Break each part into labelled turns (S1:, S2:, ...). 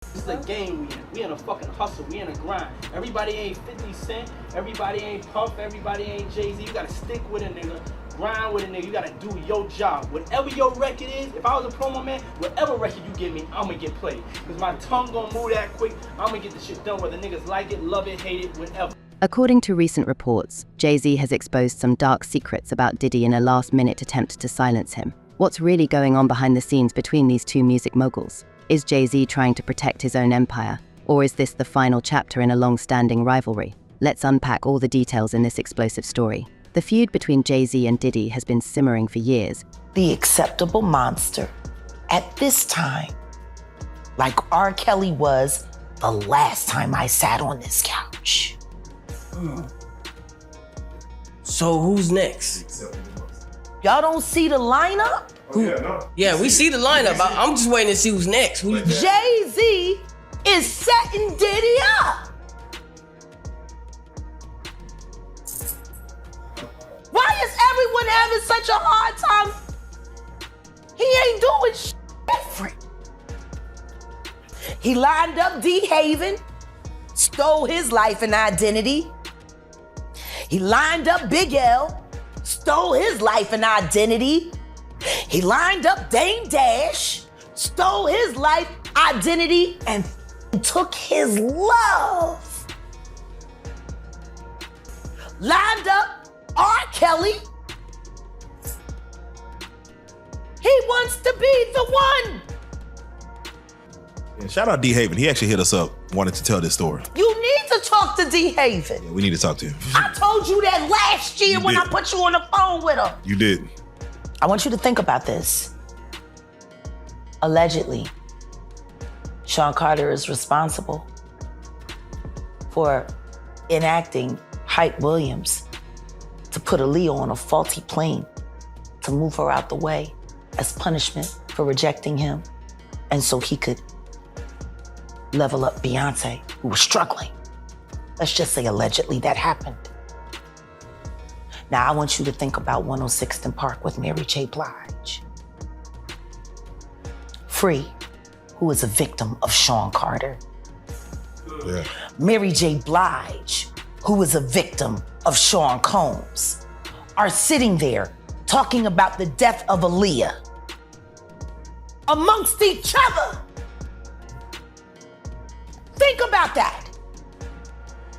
S1: This is a game we in. We in a fucking hustle. We in a grind. Everybody ain't 50 Cent. Everybody ain't Puff. Everybody ain't Jay-Z. You gotta stick with a nigga. Grind with a nigga. You gotta do your job. Whatever your record is, if I was a promo man, whatever record you give me, I'ma get played. Cause my tongue gonna move that quick. I'ma get the shit done whether niggas like it, love it, hate it, whatever.
S2: According to recent reports, Jay-Z has exposed some dark secrets about Diddy in a last-minute attempt to silence him. What's really going on behind the scenes between these two music moguls? Is Jay-Z trying to protect his own empire? Or is this the final chapter in a long-standing rivalry? Let's unpack all the details in this explosive story. The feud between Jay-Z and Diddy has been simmering for years.
S3: The acceptable monster at this time, like R. Kelly was the last time I sat on this couch.
S4: So who's next?
S3: Y'all don't see the lineup?
S4: Yeah, we see the lineup. I'm just waiting to see who's next.
S3: Jay-Z is setting Diddy up. Why is everyone having such a hard time? He ain't doing shit different. He lined up D. Haven, stole his life and identity. He lined up Big L, stole his life and identity. He lined up Dame Dash, stole his life, identity, and took his love. Lined up R. Kelly. He wants to be the one.
S5: Yeah, shout out D. Haven. He actually hit us up, wanted to tell this story.
S3: You need to talk to D. Haven.
S5: Yeah, we need to talk to him.
S3: I told you that last year when I put you on the phone with him.
S5: You did.
S3: I want you to think about this. Allegedly, Sean Carter is responsible for enacting Hype Williams to put Aaliyah on a faulty plane to move her out the way as punishment for rejecting him, and so he could level up Beyonce, who was struggling. Let's just say allegedly that happened. Now I want you to think about 106th and Park with Mary J. Blige. Free, who is a victim of Sean Carter.
S5: Yeah.
S3: Mary J. Blige, who is a victim of Sean Combs, are sitting there talking about the death of Aaliyah amongst each other. Think about that.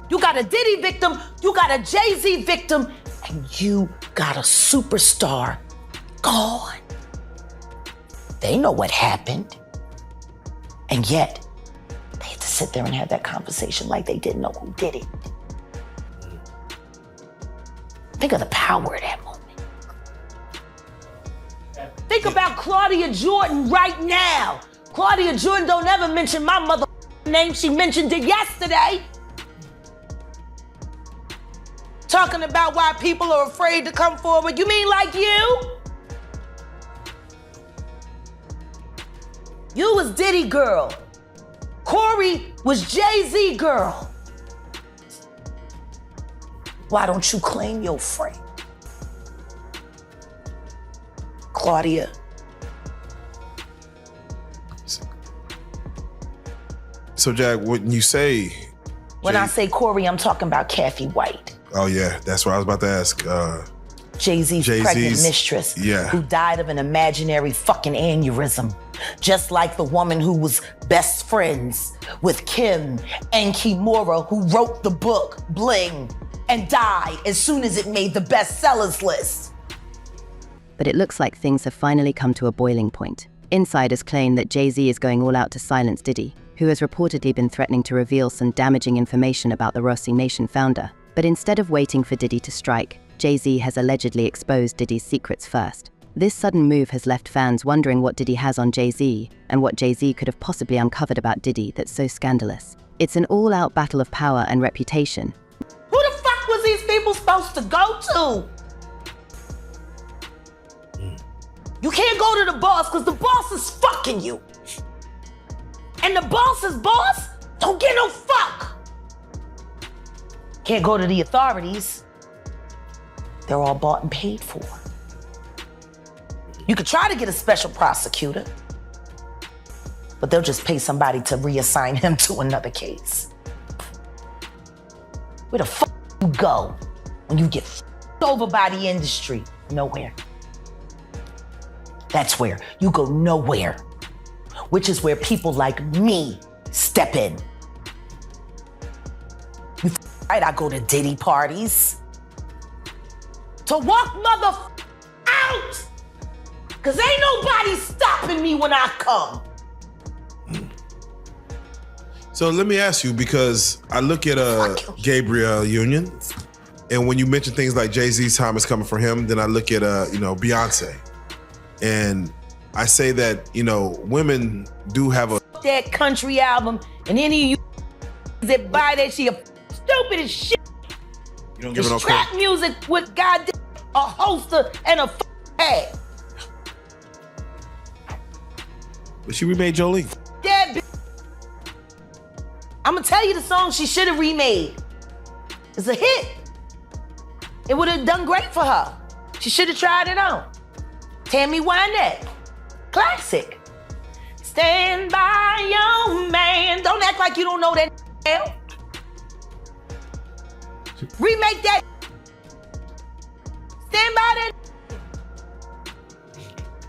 S3: You got a Diddy victim, you got a Jay-Z victim, and you got a superstar gone. They know what happened. And yet, they had to sit there and have that conversation like they didn't know who did it. Think of the power of that moment. Think about Claudia Jordan right now. Claudia Jordan don't ever mention my mother name. She mentioned it yesterday. Talking about why people are afraid to come forward. You mean like you? You was Diddy girl. Corey was Jay-Z girl. Why don't you claim your friend? Claudia.
S5: So Jack, when you say...
S3: When I say Corey, I'm talking about Kathy White.
S5: Oh yeah, that's what I was about to ask.
S3: Jay-Z's pregnant mistress,
S5: yeah,
S3: who died of an imaginary fucking aneurysm. Just like the woman who was best friends with Kim and Kimura, who wrote the book Bling and died as soon as it made the bestsellers list.
S2: But it looks like things have finally come to a boiling point. Insiders claim that Jay-Z is going all out to silence Diddy, who has reportedly been threatening to reveal some damaging information about the Rossi Nation founder. But instead of waiting for Diddy to strike, Jay-Z has allegedly exposed Diddy's secrets first. This sudden move has left fans wondering what Diddy has on Jay-Z and what Jay-Z could have possibly uncovered about Diddy that's so scandalous. It's an all-out battle of power and reputation.
S3: Who the fuck was these people supposed to go to? You can't go to the boss because the boss is fucking you. And the boss's boss don't get no fuck. Can't go to the authorities. They're all bought and paid for. You could try to get a special prosecutor. but they'll just pay somebody to reassign him to another case. Where the fuck you go when you get f***ed over by the industry? Nowhere. That's where you go nowhere, which is where people like me step in. You right, I go to Diddy parties to walk mother out, cause ain't nobody stopping me when I come.
S5: So let me ask you, because I look at Gabriel Union, and when you mention things like Jay-Z's time is coming for him, then I look at Beyonce, and I say that women do have a
S3: that country album, and any of you that buy that shit, stupid as shit.
S5: You don't give it no
S3: trap
S5: credit.
S3: music with goddamn a holster and a hat.
S5: But she remade Jolene.
S3: That bitch. I'm gonna tell you the song she should have remade. It's a hit. It would have done great for her. She should have tried it on. Tammy Wynette. Classic. Stand by your man. Don't act like you don't know that hell. Remake that. Stand by that.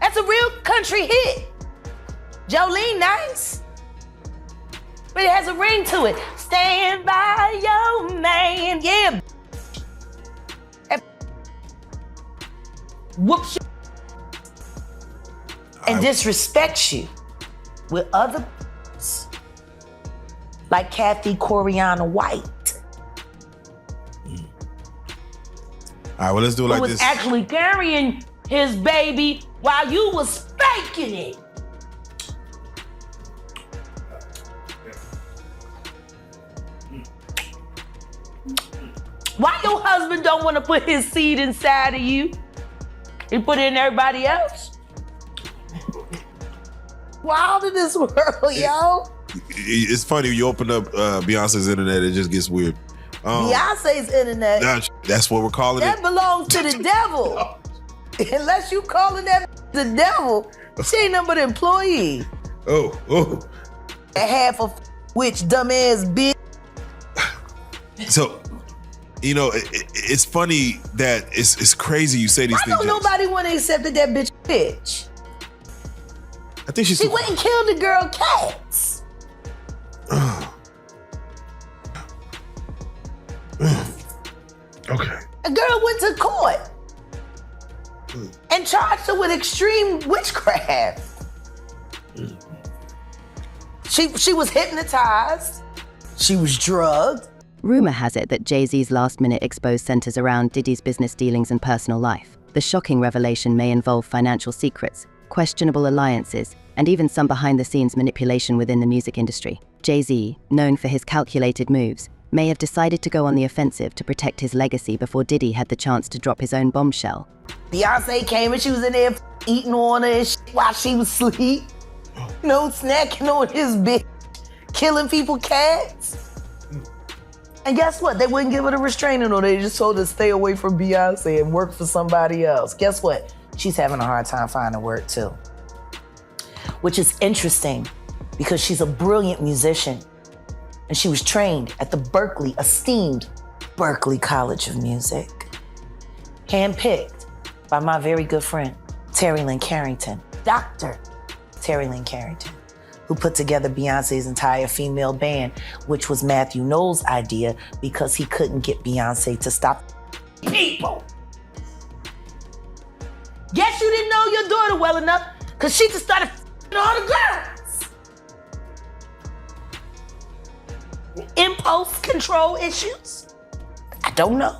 S3: That's a real country hit. Jolene, nice. But it has a ring to it. Stand by your man. Yeah. Whoops. And disrespects you with other like Kathy Coriana White.
S5: All right, well, let's do it like
S3: who was
S5: this.
S3: actually carrying his baby while you was spanking it. Why your husband don't want to put his seed inside of you? He put it in everybody else? Wild in this world, yo.
S5: It's funny, you open up Beyonce's internet, it just gets weird.
S3: Beyonce's internet.
S5: That's what we're calling
S3: that
S5: it.
S3: That belongs to the devil. Unless you calling that the devil, she ain't nothing but an employee.
S5: Oh.
S3: And half of which dumbass bitch.
S5: So, it's funny that it's crazy you say these things.
S3: Why don't nobody want to accept that bitch?
S5: I think
S3: she went and killed the girl Cats.
S5: Okay.
S3: A girl went to court and charged her with extreme witchcraft. She was hypnotized. She was drugged.
S2: Rumor has it that Jay-Z's last-minute expose centers around Diddy's business dealings and personal life. The shocking revelation may involve financial secrets, questionable alliances, and even some behind-the-scenes manipulation within the music industry. Jay-Z, known for his calculated moves, may have decided to go on the offensive to protect his legacy before Diddy had the chance to drop his own bombshell.
S3: Beyonce came and she was in there eating on her and shit while she was asleep. Snacking on his bitch, killing people cats. And guess what? They wouldn't give her the restraining order. They just told her to stay away from Beyonce and work for somebody else. Guess what? She's having a hard time finding work too. Which is interesting because she's a brilliant musician and she was trained at the esteemed Berklee College of Music. Handpicked by my very good friend, Terry Lynn Carrington, Dr. Terry Lynn Carrington, who put together Beyonce's entire female band, which was Matthew Knowles' idea because he couldn't get Beyonce to stop people. Guess you didn't know your daughter well enough because she just started all the girls. Impulse control issues? I don't know.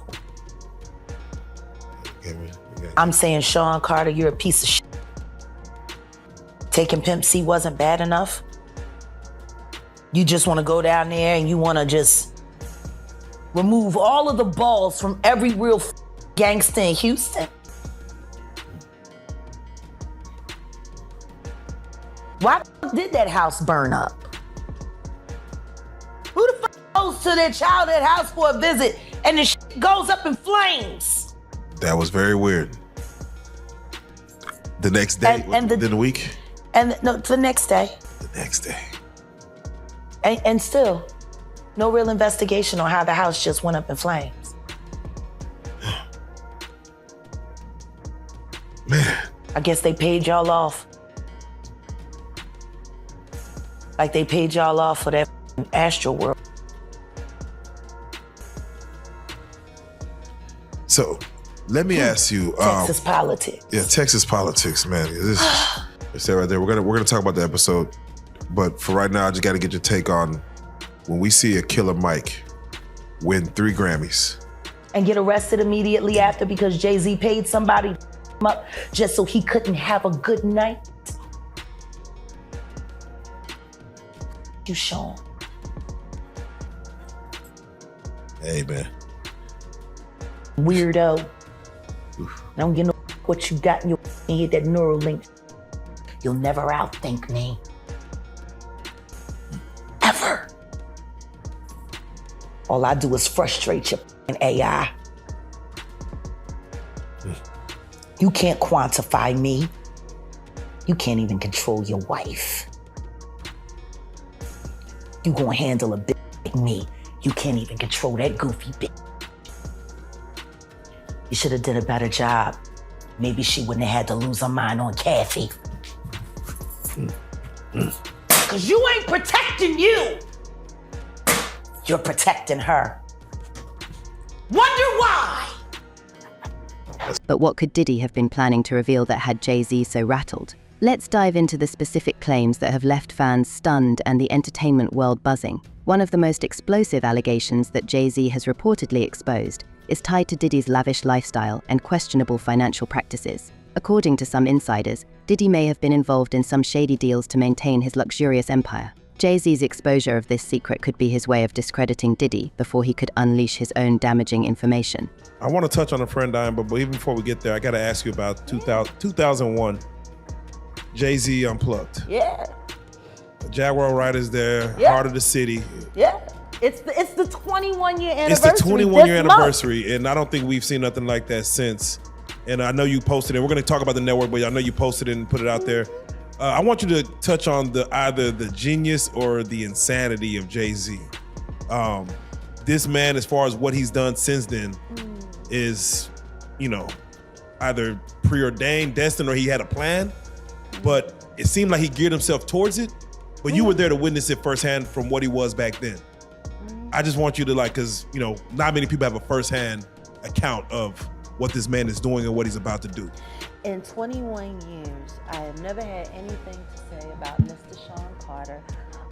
S3: I'm saying, Sean Carter, you're a piece of shit. Taking Pimp C wasn't bad enough. You just want to go down there and you want to just remove all of the balls from every real gangster in Houston. Why did that house burn up? Who the fuck goes to their childhood house for a visit and the shit goes up in flames?
S5: That was very weird. The next day, within the week?
S3: And no, the next day.
S5: next day.
S3: And still, no real investigation on how the house just went up in flames.
S5: Man.
S3: I guess they paid y'all off. Like they paid y'all off for that Astro World.
S5: So, let me ask you.
S3: Texas politics.
S5: Yeah, Texas politics, man. It's that right there. We're gonna talk about the episode, but for right now, I just got to get your take on when we see a Killer Mike win 3 Grammys.
S3: And get arrested immediately after because Jay-Z paid somebody up just so he couldn't have a good night. You, Sean.
S5: Hey, man.
S3: Weirdo. I don't get no what you got in your head, that neural link. You'll never outthink me. Ever. All I do is frustrate your AI. You can't quantify me. You can't even control your wife. You gonna handle a bitch like me. You can't even control that goofy bitch. You should have done a better job. Maybe she wouldn't have had to lose her mind on Kathy. Cause you ain't protecting you. You're protecting her. Wonder why?
S2: But what could Diddy have been planning to reveal that had Jay-Z so rattled? Let's dive into the specific claims that have left fans stunned and the entertainment world buzzing. One of the most explosive allegations that Jay-Z has reportedly exposed is tied to Diddy's lavish lifestyle and questionable financial practices. According to some insiders, Diddy may have been involved in some shady deals to maintain his luxurious empire. Jay-Z's exposure of this secret could be his way of discrediting Diddy before he could unleash his own damaging information.
S5: I want to touch on a friend dying, but even before we get there, I got to ask you about 2001, Jay-Z Unplugged.
S3: Yeah.
S5: Jaguar Riders there,
S3: Yeah.
S5: Heart of the City.
S3: Yeah. It's the 21-year anniversary.
S5: It's the 21-year
S3: this month.
S5: anniversary, and I don't think we've seen nothing like that since. And I know you posted it. We're going to talk about the network, but I know you posted it and put it out there. I want you to touch on either the genius or the insanity of Jay-Z. This man, as far as what he's done since then, is, either preordained, destined, or he had a plan. But it seemed like he geared himself towards it. But you were there to witness it firsthand from what he was back then. I just want you to because, not many people have a firsthand account of what this man is doing and what he's about to do.
S6: In 21 years, I have never had anything to say about Mr. Sean Carter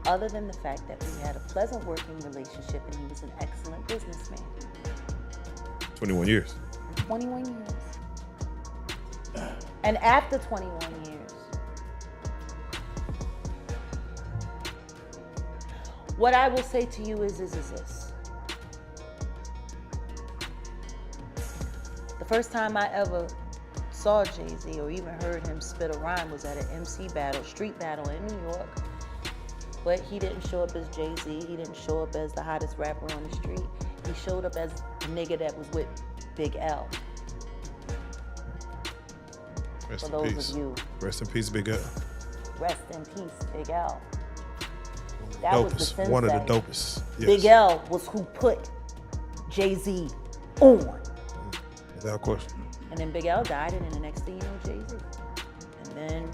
S6: other than the fact that we had a pleasant working relationship and he was an excellent businessman.
S5: 21 years.
S6: 21 years. And after 21 years, what I will say to you is this. The first time I ever saw Jay-Z or even heard him spit a rhyme was at an MC battle, street battle in New York. But he didn't show up as Jay-Z. He didn't show up as the hottest rapper on the street. He showed up as the nigga that was with Big L.
S5: Rest
S6: For
S5: in
S6: those
S5: peace.
S6: of you.
S5: Rest in peace, Big L.
S6: Rest in peace, Big L. That was the sensei.
S5: One of the dopest. Yes.
S6: Big L was who put Jay-Z on.
S5: Without question.
S6: And then Big L died, and then the next thing you know, Jay-Z. And then,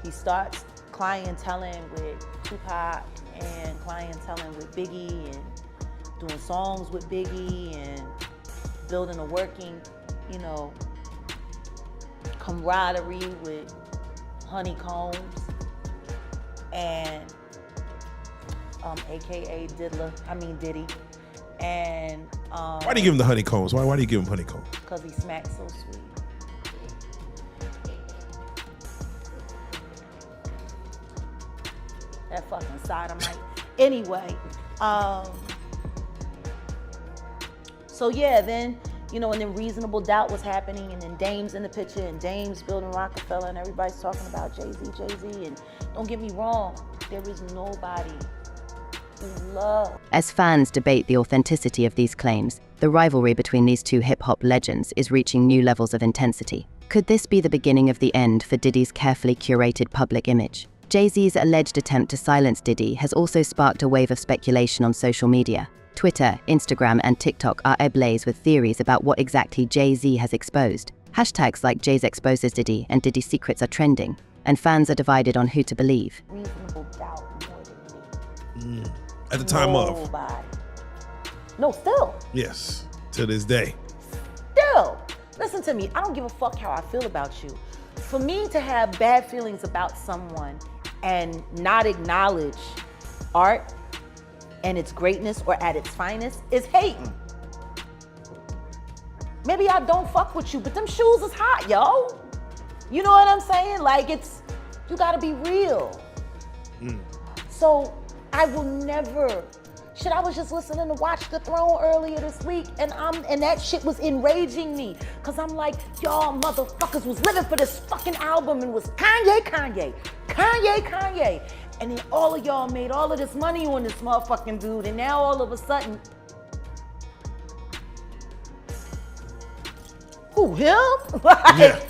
S6: he starts clienteling with Tupac and clienteling with Biggie and doing songs with Biggie and building a working, camaraderie with Honeycombs and AKA Diddy. And
S5: Why do you give him the honeycombs? Why do you give him honeycombs?
S6: because he smacks so sweet. That fucking sodomite. Anyway, so yeah, then, and then Reasonable Doubt was happening, and then Dame's in the picture, and Dame's building Rockefeller, and everybody's talking about Jay-Z, and don't get me wrong, there is nobody who loves.
S2: As fans debate the authenticity of these claims, the rivalry between these two hip-hop legends is reaching new levels of intensity. Could this be the beginning of the end for Diddy's carefully curated public image? Jay-Z's alleged attempt to silence Diddy has also sparked a wave of speculation on social media. Twitter, Instagram, and TikTok are ablaze with theories about what exactly Jay-Z has exposed. Hashtags like Jay's exposes Diddy and Diddy's secrets are trending, and fans are divided on who to believe.
S6: Reasonable doubt more than me.
S5: At the time of.
S6: Nobody. No, still.
S5: Yes. To this day.
S6: Still. Listen to me. I don't give a fuck how I feel about you. For me to have bad feelings about someone and not acknowledge art and its greatness or at its finest is hating. Maybe I don't fuck with you, but them shoes is hot, yo. You know what I'm saying? Like, you gotta be real. So I will never. Shit, I was just listening to Watch the Throne earlier this week, and that shit was enraging me. Cause I'm like, y'all motherfuckers was living for this fucking album and was Kanye. And then all of y'all made all of this money on this motherfucking dude, and now all of a sudden, who, him? Like,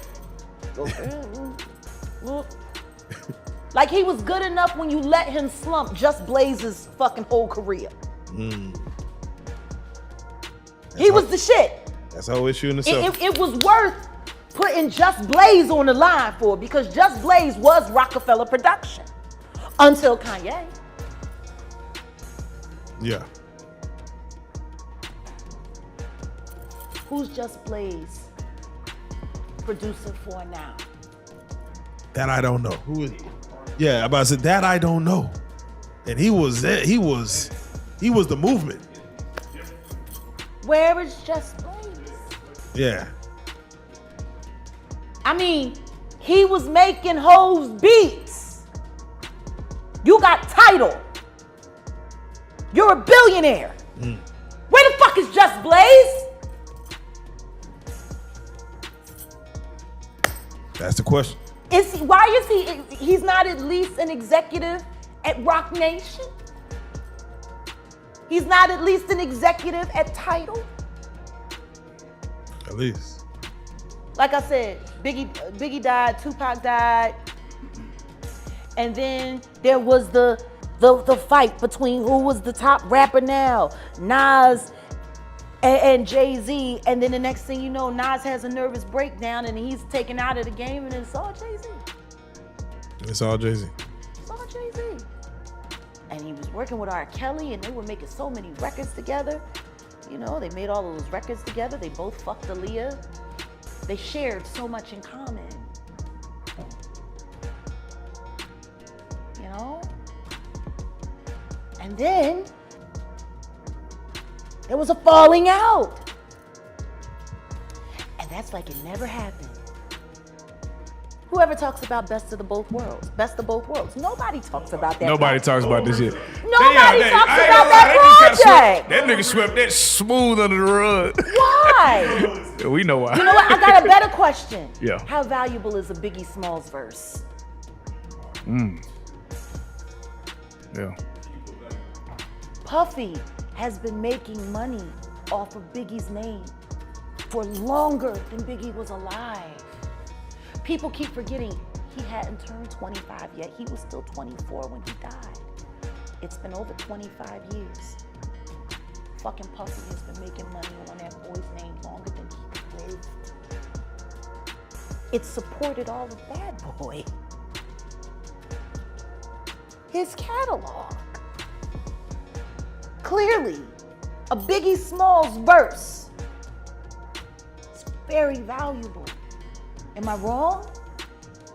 S6: like he was good enough when you let him slump Just Blaze's fucking whole career. He was the shit.
S5: That's the whole issue in itself.
S6: It was worth putting Just Blaze on the line for, because Just Blaze was Rockefeller production until Kanye.
S5: Yeah.
S6: Who's Just Blaze producing for now?
S5: That I don't know. Who is? Yeah, I'm about to say that I don't know. And he was the movement.
S6: Where is Just Blaze?
S5: Yeah.
S6: I mean, he was making Ho's beats. You got Tidal. You're a billionaire. Where the fuck is Just Blaze?
S5: That's the question.
S6: He's not at least an executive at Rock Nation? He's not at least an executive at Tidal?
S5: At least.
S6: Like I said, Biggie died, Tupac died, and then there was the fight between who was the top rapper now, Nas and Jay-Z, and then the next thing you know, Nas has a nervous breakdown and he's taken out of the game, and it's all Jay-Z.
S5: It's all Jay-Z.
S6: It's all Jay-Z. And he was working with R. Kelly, and they were making so many records together. You know, they made all of those records together. They both fucked Aaliyah. They shared so much in common. You know? And then there was a falling out. And that's like it never happened. Whoever talks about best of both worlds. Nobody talks about that.
S7: Nobody talks about this shit.
S6: Nobody talks about that project.
S7: That nigga swept that smooth under the rug.
S6: Why?
S7: We know why.
S6: You know what? I got a better question.
S7: Yeah.
S6: How valuable is a Biggie Smalls verse?
S7: Yeah.
S6: Puffy has been making money off of Biggie's name for longer than Biggie was alive. People keep forgetting he hadn't turned 25 yet. He was still 24 when he died. It's been over 25 years. Fucking Puffy has been making money on that boy's name longer than he lived. It supported all of Bad Boy. His catalog. Clearly, a Biggie Smalls verse is very valuable. Am I wrong?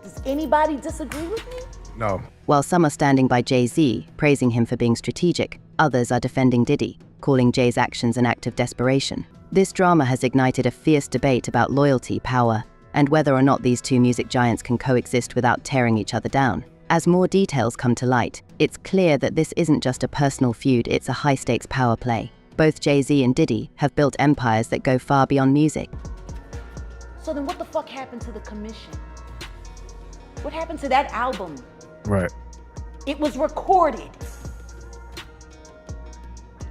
S6: Does anybody disagree with me?
S7: No.
S2: While some are standing by Jay-Z, praising him for being strategic, others are defending Diddy, calling Jay's actions an act of desperation. This drama has ignited a fierce debate about loyalty, power, and whether or not these two music giants can coexist without tearing each other down. As more details come to light, it's clear that this isn't just a personal feud, it's a high-stakes power play. Both Jay-Z and Diddy have built empires that go far beyond music.
S6: So then what the fuck happened to the commission? What happened to that album?
S7: Right.
S6: It was recorded.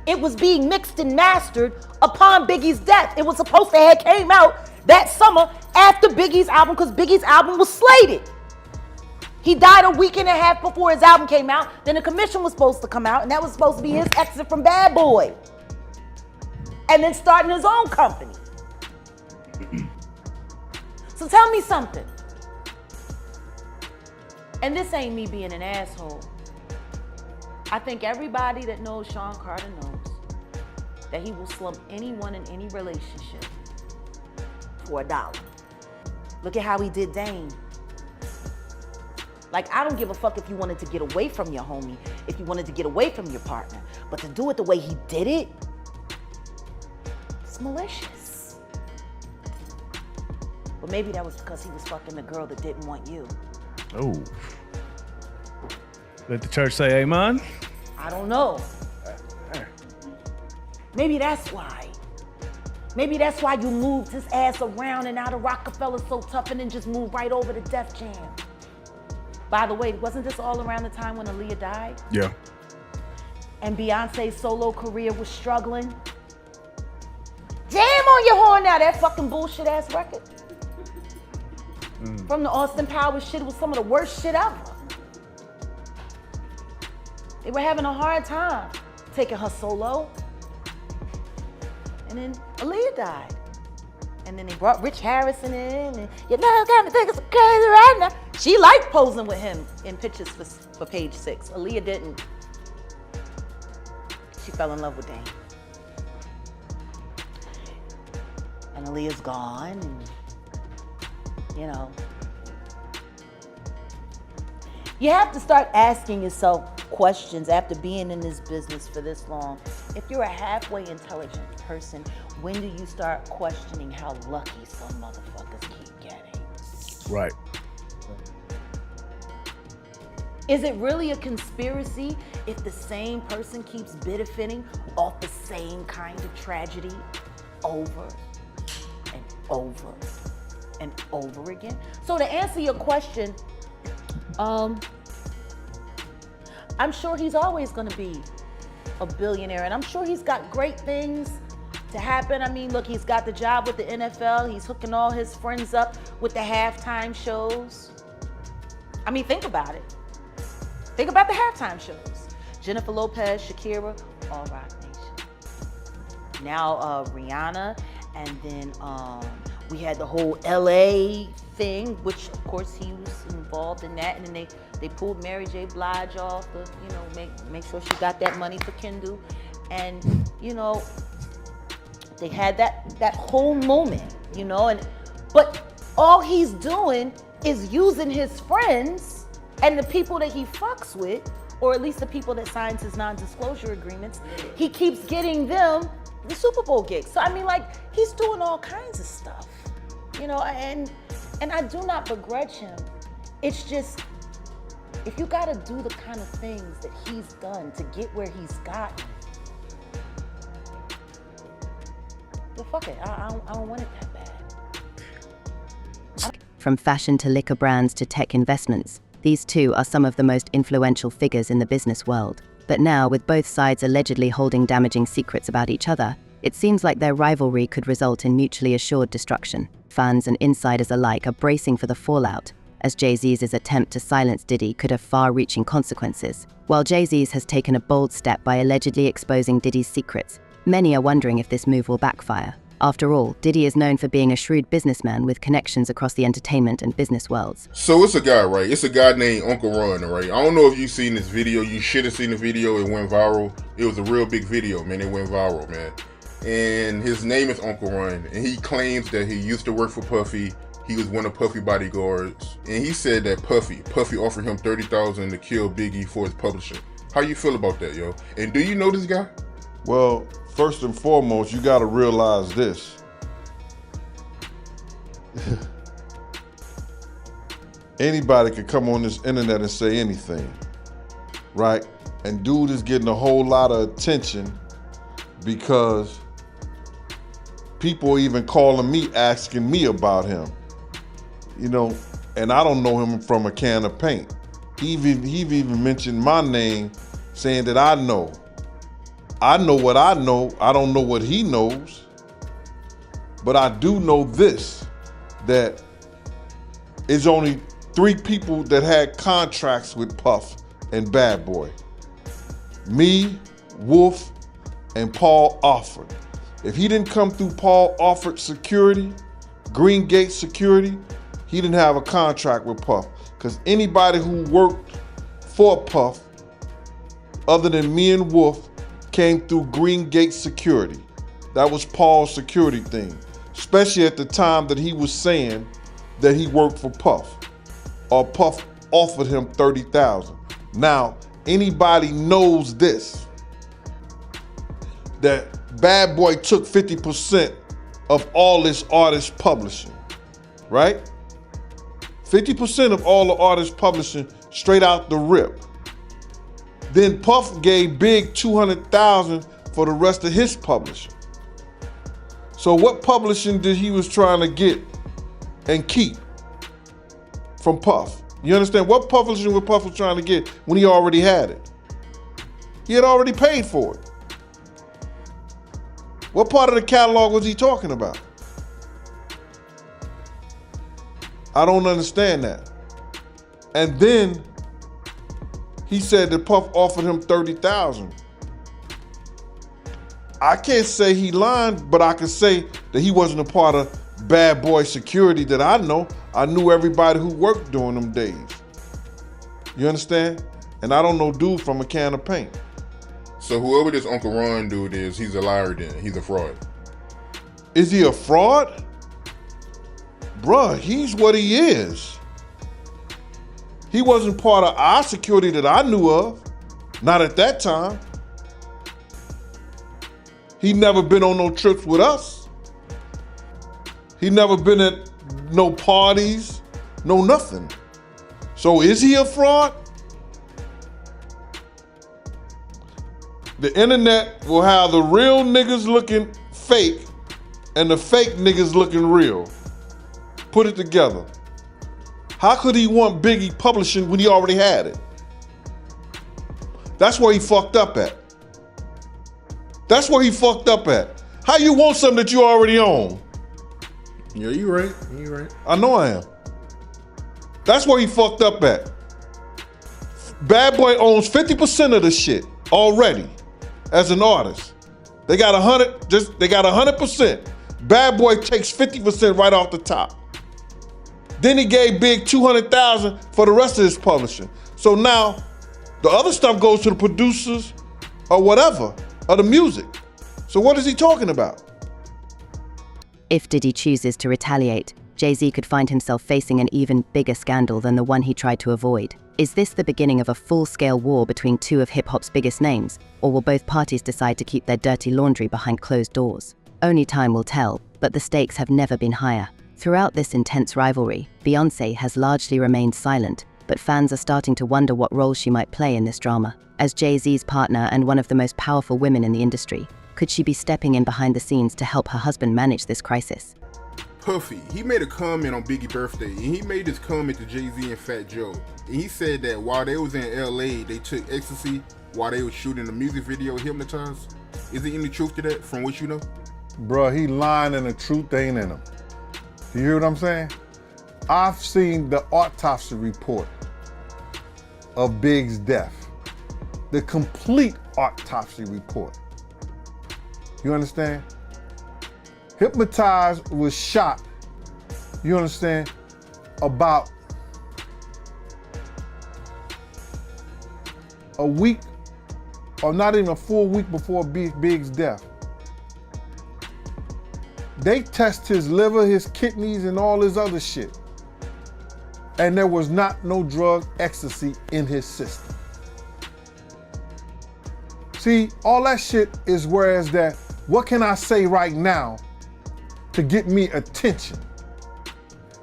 S6: It was being mixed and mastered upon Biggie's death. It was supposed to have came out that summer after Biggie's album because Biggie's album was slated. He died a week and a half before his album came out. Then the commission was supposed to come out, and that was supposed to be his exit from Bad Boy. And then starting his own company. So tell me something. And this ain't me being an asshole. I think everybody that knows Sean Carter knows that he will slump anyone in any relationship for $1. Look at how he did Dame. Like, I don't give a fuck if you wanted to get away from your homie, if you wanted to get away from your partner, but to do it the way he did it, it's malicious. But maybe that was because he was fucking the girl that didn't want you.
S7: Oh. Let the church say amen.
S6: I don't know. Maybe that's why. Maybe that's why you moved his ass around and out of Rockefeller so tough and then just moved right over to Def Jam. By the way, wasn't this all around the time when Aaliyah died?
S7: Yeah.
S6: And Beyonce's solo career was struggling? Jam on your horn now, that fucking bullshit ass record. From the Austin Powers shit, it was some of the worst shit ever. They were having a hard time taking her solo. And then Aaliyah died. And then they brought Rich Harrison in, and you know, got me thinking so crazy right now. She liked posing with him in pictures for Page 6. Aaliyah didn't. She fell in love with Dame. And Aaliyah's gone, and you know. You have to start asking yourself questions after being in this business for this long. If you're a halfway intelligent person, when do you start questioning how lucky some motherfuckers keep getting?
S7: Right.
S6: Is it really a conspiracy if the same person keeps benefiting off the same kind of tragedy over and over and over again? So to answer your question, I'm sure he's always gonna be a billionaire, and I'm sure he's got great things to happen. I mean, look, he's got the job with the NFL. He's hooking all his friends up with the halftime shows. I mean, think about it. Think about the halftime shows. Jennifer Lopez, Shakira, all Rock Nation. Now Rihanna, and then we had the whole LA thing, which of course he was involved in that, and then they pulled Mary J. Blige off the, you know, make sure she got that money for Kendall, and you know, they had that whole moment, you know, but all he's doing is using his friends and the people that he fucks with, or at least the people that signs his non-disclosure agreements. He keeps getting them the Super Bowl gigs. So I mean, like, he's doing all kinds of stuff, you know, and I do not begrudge him. It's just, if you gotta do the kind of things that he's done to get where he's gotten, well, fuck it, I don't want it that bad.
S2: From fashion to liquor brands to tech investments, these two are some of the most influential figures in the business world. But now, with both sides allegedly holding damaging secrets about each other, it seems like their rivalry could result in mutually assured destruction. Fans and insiders alike are bracing for the fallout, as Jay-Z's attempt to silence Diddy could have far-reaching consequences. While Jay-Z's has taken a bold step by allegedly exposing Diddy's secrets, many are wondering if this move will backfire. After all, Diddy is known for being a shrewd businessman with connections across the entertainment and business worlds.
S8: So it's a guy, right? It's a guy named Uncle Ron, right? I don't know if you've seen this video. You should have seen the video. It went viral. It was a real big video, man. It went viral, man. And his name is Uncle Ron. And he claims that he used to work for Puffy. He was one of Puffy bodyguards. And he said that Puffy offered him $30,000 to kill Biggie for his publishing. How you feel about that, yo? And do you know this guy?
S9: Well, first and foremost, you gotta realize this. Anybody could come on this internet and say anything, right? And dude is getting a whole lot of attention because people are even calling me, asking me about him. You know, and I don't know him from a can of paint. He even mentioned my name, saying that I know. I know what I know. I don't know what he knows. But I do know this, that it's only 3 people that had contracts with Puff and Bad Boy. Me, Wolf, and Paul Alford. If he didn't come through Paul Alford security, Green Gate security, he didn't have a contract with Puff. Because anybody who worked for Puff, other than me and Wolf, came through Green Gate security. That was Paul's security thing. Especially at the time that he was saying that he worked for Puff. Or Puff offered him $30,000. Now, anybody knows this, that Bad Boy took 50% of all this artist publishing, right? 50% of all the artist publishing straight out the rip. Then Puff gave Big $200,000 for the rest of his publishing. So what publishing did he was trying to get and keep from Puff? You understand? What publishing was Puff was trying to get when he already had it? He had already paid for it. What part of the catalog was he talking about? I don't understand that. And then he said that Puff offered him $30,000. I can't say he lied, but I can say that he wasn't a part of Bad Boy security that I know. I knew everybody who worked during them days. You understand? And I don't know dude from a can of paint.
S8: So whoever this Uncle Ron dude is, he's a liar then. He's a fraud.
S9: Is he a fraud? Bruh, he's what he is. He wasn't part of our security that I knew of. Not at that time. He never been on no trips with us. He never been at no parties, no nothing. So is he a fraud? The internet will have the real niggas looking fake and the fake niggas looking real. Put it together. How could he want Biggie publishing when he already had it? That's where he fucked up at. That's where he fucked up at. How you want something that you already own?
S8: Yeah, you right. You right.
S9: I know I am. That's where he fucked up at. Bad Boy owns 50% of the shit already as an artist. They got 100%. Bad Boy takes 50% right off the top. Then he gave Big $200,000 for the rest of his publishing. So now the other stuff goes to the producers or whatever, of the music. So what is he talking about?
S2: If Diddy chooses to retaliate, Jay-Z could find himself facing an even bigger scandal than the one he tried to avoid. Is this the beginning of a full-scale war between 2 of hip-hop's biggest names, or will both parties decide to keep their dirty laundry behind closed doors? Only time will tell, but the stakes have never been higher. Throughout this intense rivalry, Beyoncé has largely remained silent, but fans are starting to wonder what role she might play in this drama. As Jay-Z's partner and one of the most powerful women in the industry, could she be stepping in behind the scenes to help her husband manage this crisis?
S8: Puffy, he made a comment on Biggie's birthday, and he made this comment to Jay-Z and Fat Joe. And he said that while they was in LA, they took ecstasy while they was shooting the music video Hypnotized. Is there any truth to that from what you know?
S9: Bruh, he lying and the truth ain't in him. You hear what I'm saying? I've seen the autopsy report of Big's death. The complete autopsy report. You understand? Hypnotized was shot, you understand, about a week, or not even a full week before Big's death. They test his liver, his kidneys, and all his other shit. And there was not no drug ecstasy in his system. See, all that shit is whereas that, what can I say right now to get me attention?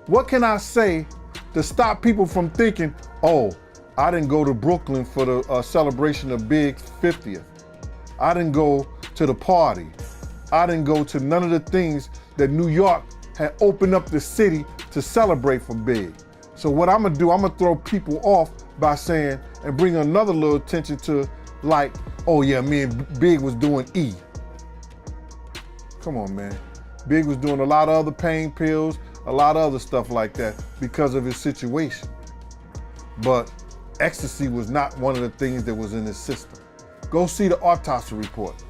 S9: What can I say to stop people from thinking, oh, I didn't go to Brooklyn for the celebration of Big's 50th. I didn't go to the party. I didn't go to none of the things that New York had opened up the city to celebrate for Big. So what I'm gonna do, I'm gonna throw people off by saying, and bring another little attention to like, oh yeah, me and Big was doing E. Come on, man. Big was doing a lot of other pain pills, a lot of other stuff like that because of his situation. But ecstasy was not one of the things that was in his system. Go see the autopsy report.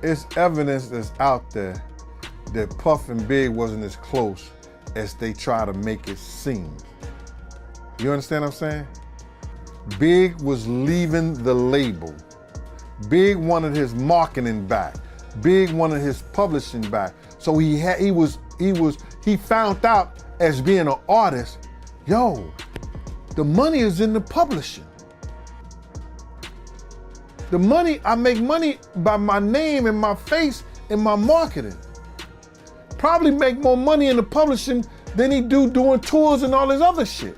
S9: It's evidence that's out there that Puff and Big wasn't as close as they try to make it seem. You understand what I'm saying? Big was leaving the label. Big wanted his marketing back. Big wanted his publishing back. So he found out as being an artist, yo, the money is in the publishing. The money, I make money by my name and my face and my marketing. Probably make more money in the publishing than he do doing tours and all this other shit.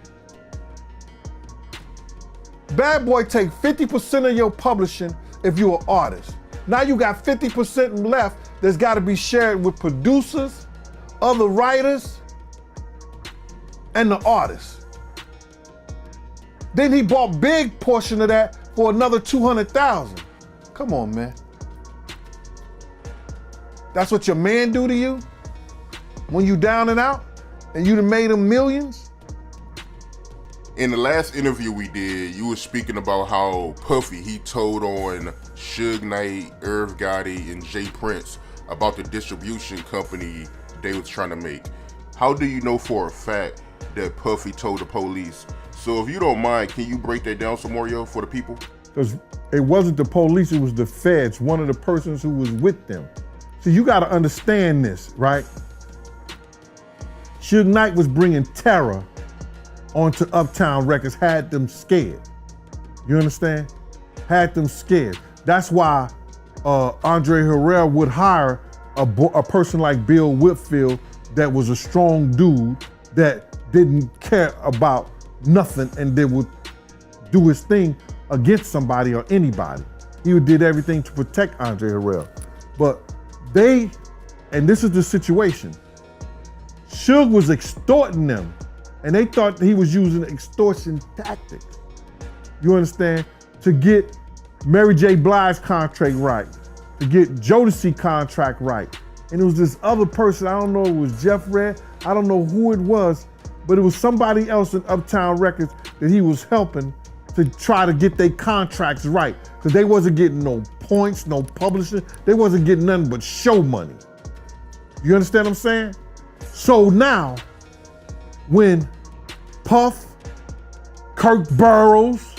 S9: Bad Boy take 50% of your publishing if you're an artist. Now you got 50% left that's got to be shared with producers, other writers, and the artists. Then he bought big portion of that for another 200,000. Come on, man. That's what your man do to you when you down and out and you done made him millions?
S8: In the last interview we did, you were speaking about how Puffy, he told on Suge Knight, Irv Gotti, and Jay Prince about the distribution company they was trying to make. How do you know for a fact that Puffy told the police? So if you don't mind, can you break that down some more, yo, for the people?
S9: Because it wasn't the police, it was the feds, one of the persons who was with them. So you gotta understand this, right? Suge Knight was bringing terror onto Uptown Records, had them scared. You understand? Had them scared. That's why Andre Harrell would hire a person like Bill Whitfield that was a strong dude that didn't care about nothing and that would do his thing against somebody or anybody. He did everything to protect Andre Harrell. But and this is the situation, Suge was extorting them and they thought he was using extortion tactics. You understand? To get Mary J. Blige's contract right, to get Jodeci contract right. And it was this other person, I don't know, it was Jeff Red, I don't know who it was, but it was somebody else in Uptown Records that he was helping to try to get their contracts right. Because they wasn't getting no points, no publishing, they wasn't getting nothing but show money. You understand what I'm saying? So now, when Puff, Kirk Burroughs,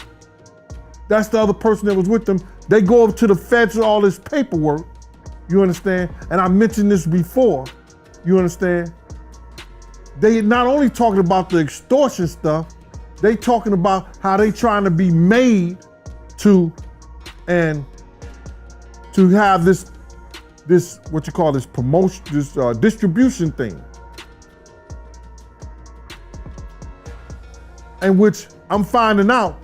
S9: that's the other person that was with them, they go up to the feds with all this paperwork, you understand? And I mentioned this before, you understand? They not only talking about the extortion stuff, they talking about how they trying to be made to have this what you call this promotion, this distribution thing. And which I'm finding out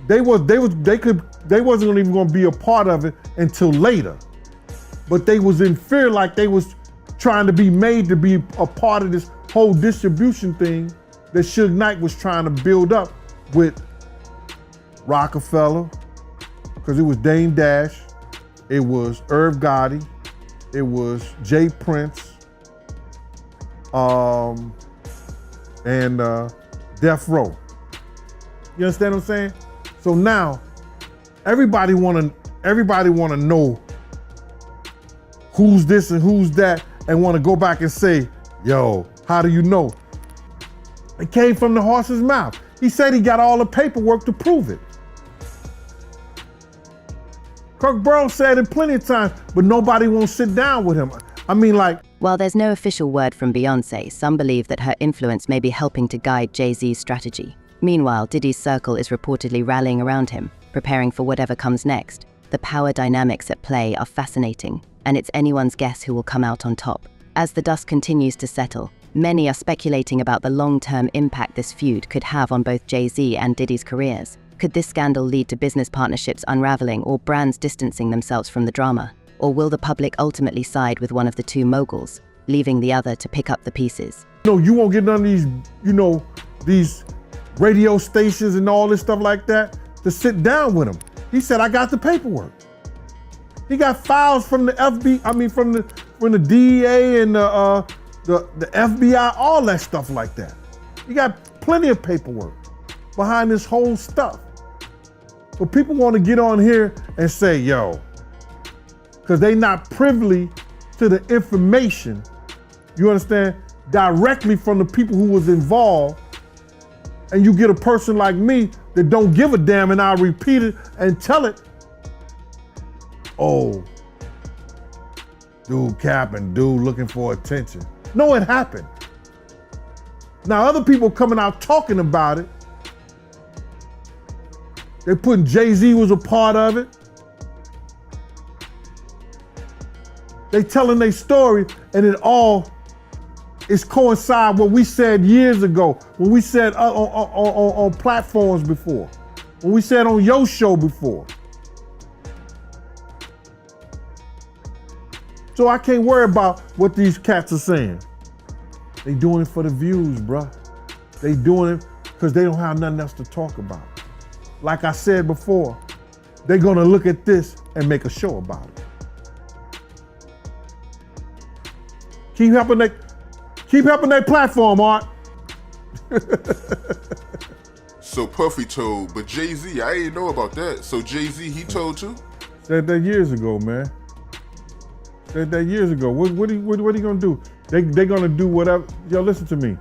S9: they wasn't even gonna be a part of it until later. But they was in fear, like they was trying to be made to be a part of this whole distribution thing that Suge Knight was trying to build up with Rockefeller, because it was Dame Dash, it was Irv Gotti, it was Jay Prince, and Death Row. You understand what I'm saying? So now, everybody wanna know who's this and who's that, and wanna go back and say, yo, how do you know? It came from the horse's mouth. He said he got all the paperwork to prove it. Kirk Burroughs said it plenty of times, but nobody won't sit down with him. I mean, like.
S2: While there's no official word from Beyoncé, some believe that her influence may be helping to guide Jay-Z's strategy. Meanwhile, Diddy's circle is reportedly rallying around him, preparing for whatever comes next. The power dynamics at play are fascinating, and it's anyone's guess who will come out on top. As the dust continues to settle, many are speculating about the long-term impact this feud could have on both Jay-Z and Diddy's careers. Could this scandal lead to business partnerships unraveling or brands distancing themselves from the drama? Or will the public ultimately side with one of the two moguls, leaving the other to pick up the pieces?
S9: No, you won't get none of these, these radio stations and all this stuff like that to sit down with him. He said, I got the paperwork. He got files from the from the DEA and the FBI, all that stuff like that. You got plenty of paperwork behind this whole stuff. So people want to get on here and say, yo, because they not privy to the information, you understand, directly from the people who was involved, and you get a person like me that don't give a damn, and I'll repeat it and tell it, oh, dude capping, dude looking for attention. No, it happened. Now other people coming out talking about it, they putting Jay-Z was a part of it. They telling their story, and it all is coincide what we said years ago, when we said on platforms before, when we said on your show before. So I can't worry about what these cats are saying. They doing it for the views, bruh. They doing it because they don't have nothing else to talk about. Like I said before, they're gonna look at this and make a show about it. Keep helping that platform, Art.
S8: So Puffy told, but Jay-Z, I didn't know about that. So Jay-Z, he told too?
S9: Said that years ago, man. Said that years ago. What are you gonna do? They gonna do whatever. Yo, listen to me.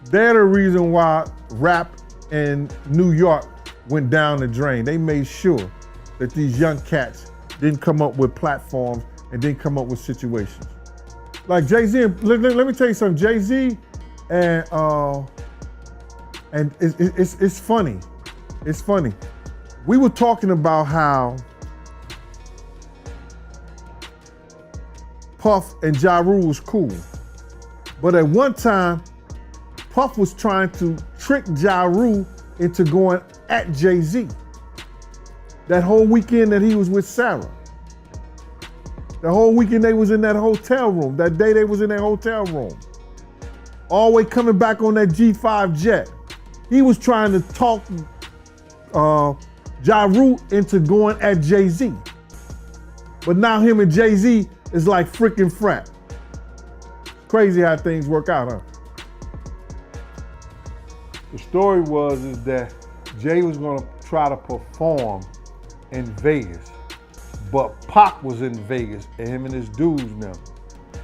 S9: They're the reason why rap in New York went down the drain. They made sure that these young cats didn't come up with platforms and didn't come up with situations. Like Jay-Z, let me tell you something. Jay-Z and it's funny. It's funny. We were talking about how Puff and Ja Rule was cool. But at one time, Puff was trying to trick Ja Rule into going at Jay-Z. That whole weekend that he was with Sarah. The whole weekend they was in that hotel room. That day they was in that hotel room. Always coming back on that G5 jet. He was trying to talk Ja Rule into going at Jay-Z. But now him and Jay-Z is like freaking frat. Crazy how things work out, huh? The story is that Jay was gonna try to perform in Vegas, but Pac was in Vegas and him and his dudes now.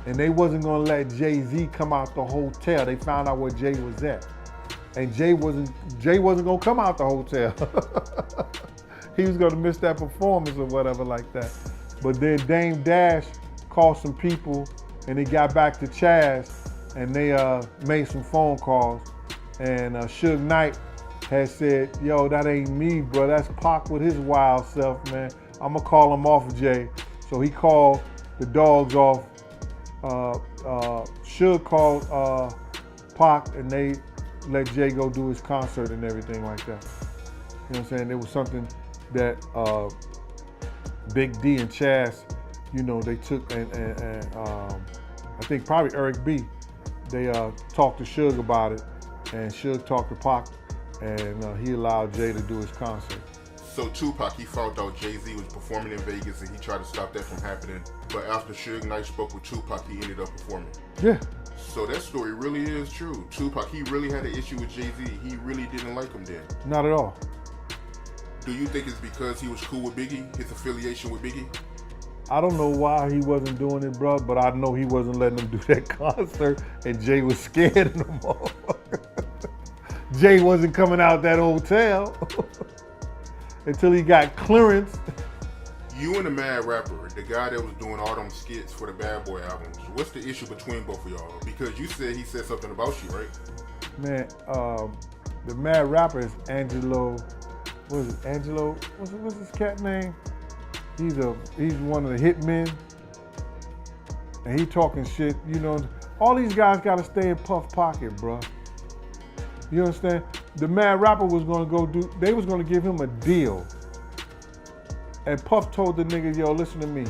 S9: And they wasn't gonna let Jay-Z come out the hotel. They found out where Jay was at. And Jay wasn't gonna come out the hotel. He was gonna miss that performance or whatever like that. But then Dame Dash called some people and they got back to Chaz and they made some phone calls. And Suge Knight had said, yo, that ain't me, bro. That's Pac with his wild self, man. I'm gonna call him off, Jay. So he called the dogs off. Suge called Pac and they let Jay go do his concert and everything like that. You know what I'm saying? It was something that Big D and Chaz, you know, they took and I think probably Eric B, they talked to Suge about it, and Suge talked to Pac, and he allowed Jay to do his concert.
S8: So Tupac, he found out Jay-Z was performing in Vegas and he tried to stop that from happening. But after Suge Knight spoke with Tupac, he ended up performing.
S9: Yeah.
S8: So that story really is true. Tupac, he really had an issue with Jay-Z. He really didn't like him then.
S9: Not at all.
S8: Do you think it's because he was cool with Biggie, his affiliation with Biggie?
S9: I don't know why he wasn't doing it, bro, but I know he wasn't letting him do that concert, and Jay was scared of him all. Jay wasn't coming out that hotel until he got clearance.
S8: You and the Mad Rapper, the guy that was doing all them skits for the Bad Boy albums, what's the issue between both of y'all? Because you said he said something about you, right?
S9: Man, the Mad Rapper is Angelo. What is it? Angelo? What's his cat name? He's one of the hitmen, and he talking shit. You know, all these guys got to stay in Puff pocket, bro. You understand? The Mad Rapper was gonna they was gonna give him a deal. And Puff told the nigga, yo, listen to me.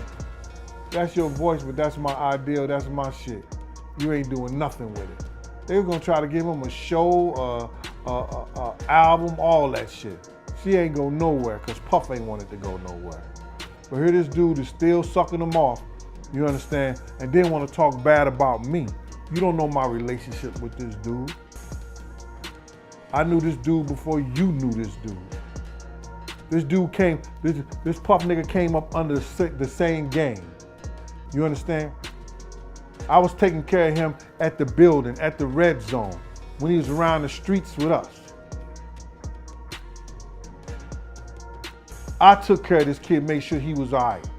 S9: That's your voice, but that's my ideal, that's my shit. You ain't doing nothing with it. They was gonna try to give him a show, album, all that shit. She ain't go nowhere, cause Puff ain't wanted to go nowhere. But here this dude is still sucking them off, you understand? And then wanna talk bad about me.
S10: You don't know my relationship with this dude. I knew this dude before you knew this dude. This dude came, this puff nigga came up under the same game. You understand? I was taking care of him at the building, at the red zone, when he was around the streets with us. I took care of this kid, made sure he was all right.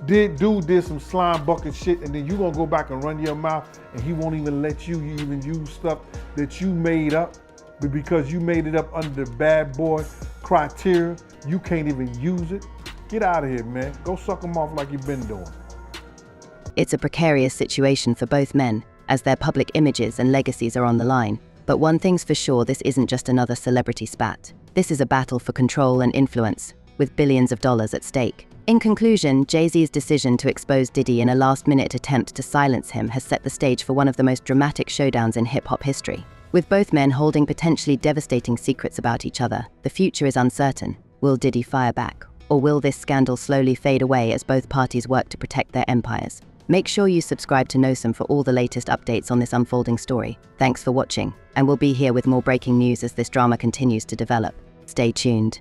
S10: Dude did some slime bucket shit, and then you gonna go back and run your mouth, and he won't even let you even use stuff that you made up, but because you made it up under the bad boy criteria, you can't even use it. Get out of here, man. Go suck him off like you've been doing.
S2: It's a precarious situation for both men, as their public images and legacies are on the line. But one thing's for sure, this isn't just another celebrity spat. This is a battle for control and influence, with billions of dollars at stake. In conclusion, Jay-Z's decision to expose Diddy in a last-minute attempt to silence him has set the stage for one of the most dramatic showdowns in hip-hop history. With both men holding potentially devastating secrets about each other, the future is uncertain. Will Diddy fire back? Or will this scandal slowly fade away as both parties work to protect their empires? Make sure you subscribe to KnowSome for all the latest updates on this unfolding story. Thanks for watching, and we'll be here with more breaking news as this drama continues to develop. Stay tuned.